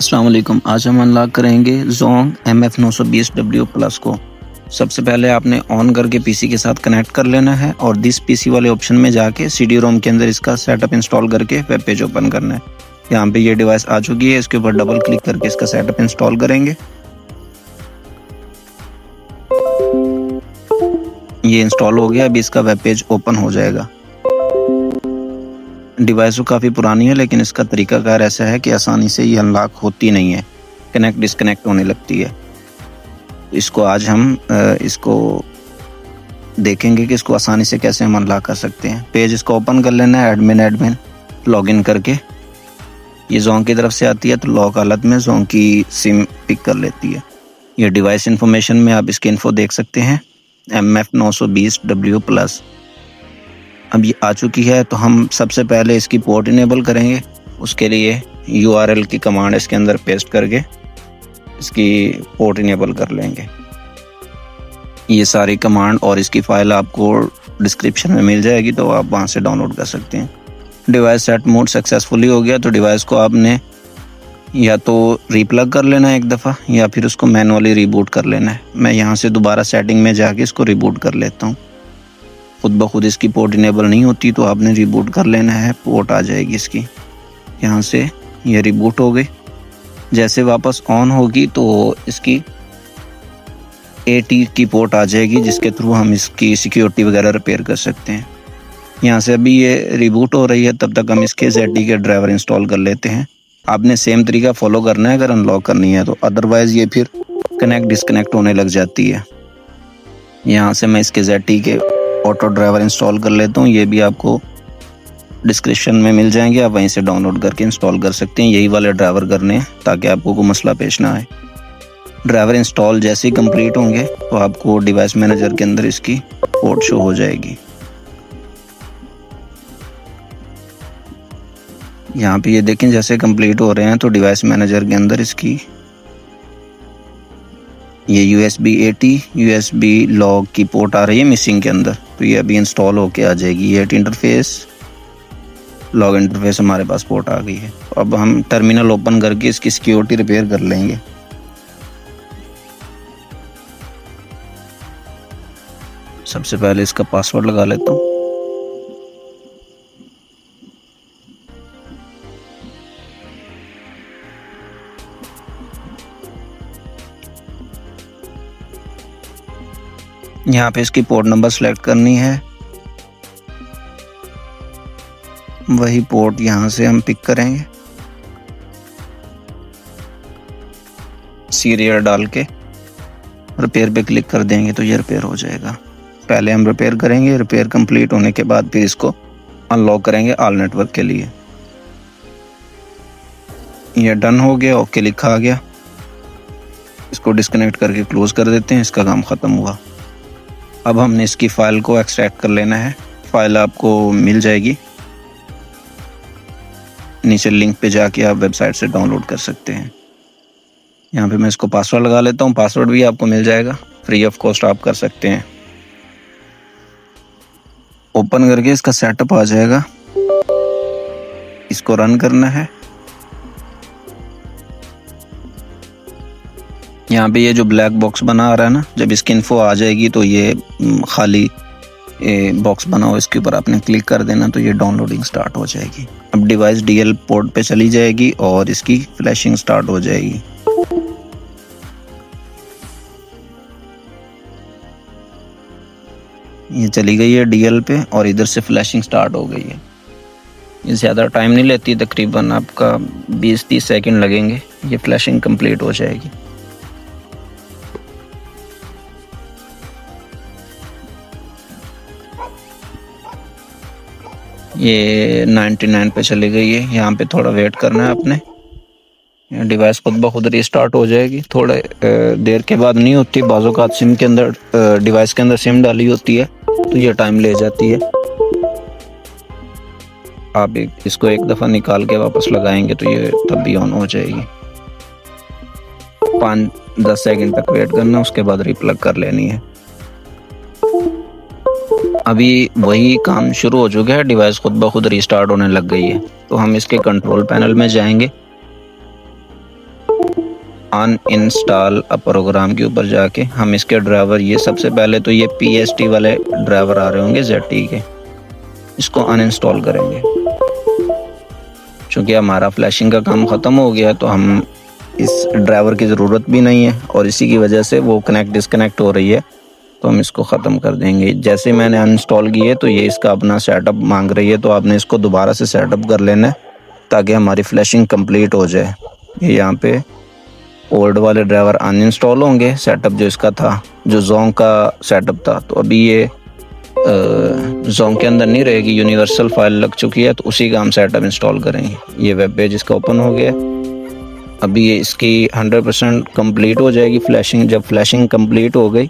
अस्सलाम वालेकुम। आज हम अनलॉक करेंगे Zong MF920W प्लस को। सबसे पहले आपने ऑन करके पीसी के साथ कनेक्ट कर लेना है और दिस पीसी वाले ऑप्शन में जाके CD-ROM के अंदर इसका सेटअप इंस्टॉल करके वेब पेज ओपन करना है। यहाँ पे ये डिवाइस आ चुकी है, इसके ऊपर डबल क्लिक करके इसका सेटअप इंस्टॉल करेंगे। ये इंस्टॉल हो गया, अभी इसका वेब पेज ओपन हो जाएगा। डिवाइस तो काफ़ी पुरानी है लेकिन इसका तरीकाकार ऐसा है कि आसानी से ये अनलॉक होती नहीं है, कनेक्ट डिस्कनेक्ट होने लगती है। इसको आज हम इसको देखेंगे कि इसको आसानी से कैसे हम अनलॉक कर सकते हैं। पेज इसको ओपन कर लेना है, एडमिन लॉगिन करके। ये Zong की तरफ से आती है तो लॉक हालत में Zong की सिम पिक कर लेती है। ये डिवाइस इन्फॉर्मेशन में आप इसकी इन्फो देख सकते हैं, MF920W प्लस। अब ये आ चुकी है तो हम सबसे पहले इसकी पोर्ट इनेबल करेंगे। उसके लिए URL की कमांड इसके अंदर पेस्ट करके इसकी पोर्ट इनेबल कर लेंगे। ये सारी कमांड और इसकी फाइल आपको डिस्क्रिप्शन में मिल जाएगी, तो आप वहाँ से डाउनलोड कर सकते हैं। डिवाइस सेट मोड सक्सेसफुली हो गया तो डिवाइस को आपने या तो रीप्लग कर लेना है एक दफ़ा या फिर उसको मैनुअली रिबूट कर लेना है। मैं यहाँ से दोबारा सेटिंग में जाके इसको रिबूट कर लेता हूँ। खुद ब खुद इसकी पोर्ट इनेबल नहीं होती तो आपने रिबूट कर लेना है, पोर्ट आ जाएगी इसकी। यहाँ से ये रिबूट हो गई। जैसे वापस ऑन होगी तो इसकी AT की पोर्ट आ जाएगी जिसके थ्रू हम इसकी सिक्योरिटी वगैरह रिपेयर कर सकते हैं। यहाँ से अभी ये रिबूट हो रही है, तब तक हम इसके ZT के ड्राइवर इंस्टॉल कर लेते हैं। आपने सेम तरीका फॉलो करना है अगर अनलॉक करनी है तो, अदरवाइज़ ये फिर कनेक्ट डिस्कनेक्ट होने लग जाती है। यहाँ से मैं इसके ZT के ऑटो ड्राइवर इंस्टॉल कर लेता हूँ। ये भी आपको डिस्क्रिप्शन में मिल जाएंगे, आप वहीं से डाउनलोड करके इंस्टॉल कर सकते हैं। यही वाले ड्राइवर करने हैं ताकि आपको कोई मसला पेश ना आए। ड्राइवर इंस्टॉल जैसे ही कंप्लीट होंगे तो आपको डिवाइस मैनेजर के अंदर इसकी पोर्ट शो हो जाएगी। यहाँ पे ये देखें जैसे कंप्लीट हो रहे हैं तो डिवाइस मैनेजर के अंदर इसकी ये USB-AT USB लॉग की पोर्ट आ रही है मिसिंग के अंदर, तो ये अभी इंस्टॉल होके आ जाएगी। ये इंटरफेस लॉग इंटरफेस हमारे पास पोर्ट आ गई है। अब हम टर्मिनल ओपन करके इसकी सिक्योरिटी रिपेयर कर लेंगे। सबसे पहले इसका पासवर्ड लगा लेता हूँ। यहाँ पे इसकी पोर्ट नंबर सेलेक्ट करनी है, वही पोर्ट यहाँ से हम पिक करेंगे, सीरियल डाल के रिपेयर पे क्लिक कर देंगे तो ये रिपेयर हो जाएगा। पहले हम रिपेयर करेंगे, रिपेयर कंप्लीट होने के बाद फिर इसको अनलॉक करेंगे ऑल नेटवर्क के लिए। ये डन हो गया, ओके लिखा आ गया। इसको डिस्कनेक्ट करके क्लोज कर देते हैं, इसका काम ख़त्म हुआ। अब हमने इसकी फ़ाइल को एक्सट्रैक्ट कर लेना है। फ़ाइल आपको मिल जाएगी, नीचे लिंक पे जाके आप वेबसाइट से डाउनलोड कर सकते हैं। यहाँ पे मैं इसको पासवर्ड लगा लेता हूँ, पासवर्ड भी आपको मिल जाएगा, फ्री ऑफ कॉस्ट आप कर सकते हैं। ओपन करके इसका सेटअप आ जाएगा, इसको रन करना है। यहाँ पे ये जो ब्लैक बॉक्स बना आ रहा है ना, जब इसकी इन्फो आ जाएगी तो ये खाली बॉक्स बना हो, इसके ऊपर आपने क्लिक कर देना तो ये डाउनलोडिंग स्टार्ट हो जाएगी। अब डिवाइस DL पोर्ट पे चली जाएगी और इसकी फ्लैशिंग स्टार्ट हो जाएगी। ये चली गई है DL पे और इधर से फ्लैशिंग स्टार्ट हो गई है। ये ज़्यादा टाइम नहीं लेती, तकरीबन आपका 20-30 सेकंड लगेंगे, ये फ्लैशिंग कंप्लीट हो जाएगी। ये 99 पे चली गई है। यहाँ पे थोड़ा वेट करना है आपने, डिवाइस खुद ब खुद रीस्टार्ट हो जाएगी। थोड़े देर के बाद नहीं होती, बाज़ औक़ात सिम के अंदर डिवाइस के अंदर सिम डाली होती है तो ये टाइम ले जाती है। आप इसको एक दफ़ा निकाल के वापस लगाएंगे तो ये तब भी ऑन हो जाएगी। 5-10 सेकंड तक वेट करना, उसके बाद रिप्लग कर लेनी है। अभी वही काम शुरू हो चुका है, डिवाइस खुद ब खुद रीस्टार्ट होने लग गई है। तो हम इसके कंट्रोल पैनल में जाएंगे, अनइंस्टॉल अ प्रोग्राम के ऊपर जाके हम इसके ड्राइवर, ये सबसे पहले तो ये PST वाले ड्राइवर आ रहे होंगे ZT के, इसको अनइंस्टॉल करेंगे। चूँकि हमारा फ्लैशिंग का काम ख़त्म हो गया तो हम इस ड्राइवर की ज़रूरत भी नहीं है और इसी की वजह से वो कनेक्ट डिस्कनेक्ट हो रही है, तो हम इसको ख़त्म कर देंगे। जैसे मैंने अनइंस्टॉल की है तो ये इसका अपना सेटअप मांग रही है, तो आपने इसको दोबारा से सेटअप कर लेना है ताकि हमारी फ्लैशिंग कंप्लीट हो जाए। ये यहाँ पे ओल्ड वाले ड्राइवर अनइंस्टॉल होंगे, सेटअप जो इसका था, जो जोंग का सेटअप था, तो अभी ये जोंग के अंदर नहीं रहेगी, यूनिवर्सल फाइल लग चुकी है, तो उसी का हम सेटअप इंस्टॉल करेंगे। ये वेब पेज इसका ओपन हो गया। अभी ये इसकी 100% कंप्लीट हो जाएगी फ्लैशिंग। जब फ्लैशिंग कंप्लीट हो गई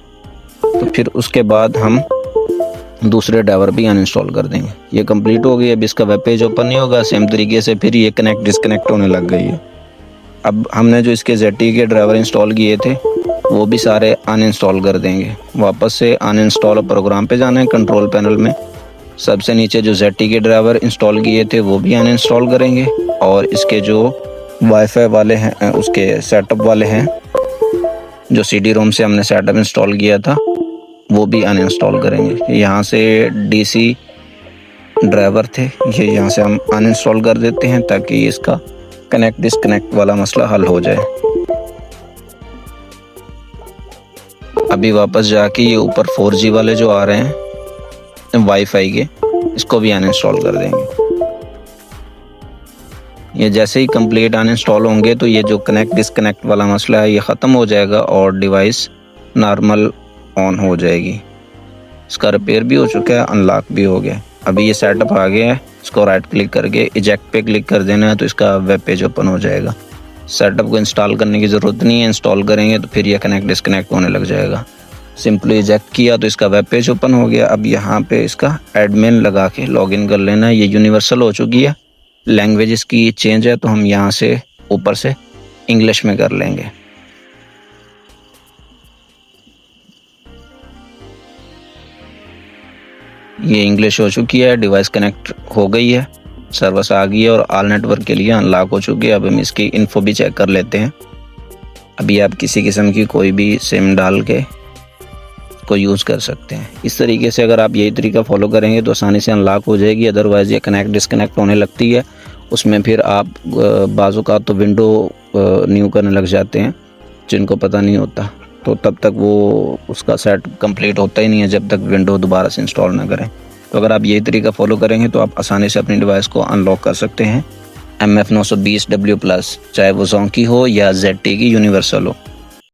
तो फिर उसके बाद हम दूसरे ड्राइवर भी अनइंस्टॉल कर देंगे। ये कंप्लीट हो गई, अब इसका वेब पेज ओपन नहीं होगा। सेम तरीके से फिर ये कनेक्ट डिस्कनेक्ट होने लग गई है। अब हमने जो इसके ZT के ड्राइवर इंस्टॉल किए थे वो भी सारे अनइंस्टॉल कर देंगे। वापस से अनइंस्टॉल प्रोग्राम पे जाना है, कंट्रोल पैनल में सबसे नीचे जो ZT के ड्राइवर इंस्टॉल किए थे वो भी अनइंस्टॉल करेंगे, और इसके जो वाईफाई वाले हैं, उसके सेटअप वाले हैं, जो CD-ROM से हमने सेटअप इंस्टॉल किया था वो भी अनइंस्टॉल करेंगे। यहाँ से DC ड्राइवर थे, ये यहाँ से हम अनइंस्टॉल कर देते हैं ताकि इसका कनेक्ट डिस्कनेक्ट वाला मसला हल हो जाए। अभी वापस जाके ये ऊपर 4G वाले जो आ रहे हैं वाईफाई के, इसको भी अनइंस्टॉल कर देंगे। ये जैसे ही कंप्लीट अनइंस्टॉल होंगे तो ये जो कनेक्ट डिस्कनेक्ट वाला मसला है ये ख़त्म हो जाएगा और डिवाइस नॉर्मल ऑन हो जाएगी। इसका रिपेयर भी हो चुका है, अनलॉक भी हो गया। अभी ये सेटअप आ गया है, इसको राइट क्लिक करके इजेक्ट पे क्लिक कर देना है तो इसका वेब पेज ओपन हो जाएगा। सेटअप को इंस्टॉल करने की ज़रूरत नहीं है, इंस्टॉल करेंगे तो फिर ये कनेक्ट डिस्कनेक्ट होने लग जाएगा। सिंपली इजेक्ट किया तो इसका वेब पेज ओपन हो गया। अब यहाँ पे इसका एडमिन लगा के लॉगिन कर लेना है। ये यूनिवर्सल हो चुकी है, लैंग्वेज इसकी चेंज है तो हम यहाँ से ऊपर से इंग्लिश में कर लेंगे। ये इंग्लिश हो चुकी है, डिवाइस कनेक्ट हो गई है, सर्विस आ गई है और ऑल नेटवर्क के लिए अनलॉक हो चुकी है। अब हम इसकी इन्फो भी चेक कर लेते हैं। अभी आप किसी किस्म की कोई भी सिम डाल के को यूज़ कर सकते हैं। इस तरीके से अगर आप यही तरीका फॉलो करेंगे तो आसानी से अनलॉक हो जाएगी। अदरवाइज़ ये कनेक्ट डिस्कनेक्ट होने लगती है, उसमें फिर आप बाज़-औक़ात तो विंडो न्यू करने लग जाते हैं जिनको पता नहीं होता, तो तब तक वो उसका सेट कंप्लीट होता ही नहीं है जब तक विंडो दोबारा से इंस्टॉल ना करें। तो अगर आप यही तरीका फॉलो करेंगे तो आप आसानी से अपनी डिवाइस को अनलॉक कर सकते हैं। MF920W+, चाहे वो जोंग की हो या ZT की यूनिवर्सल हो।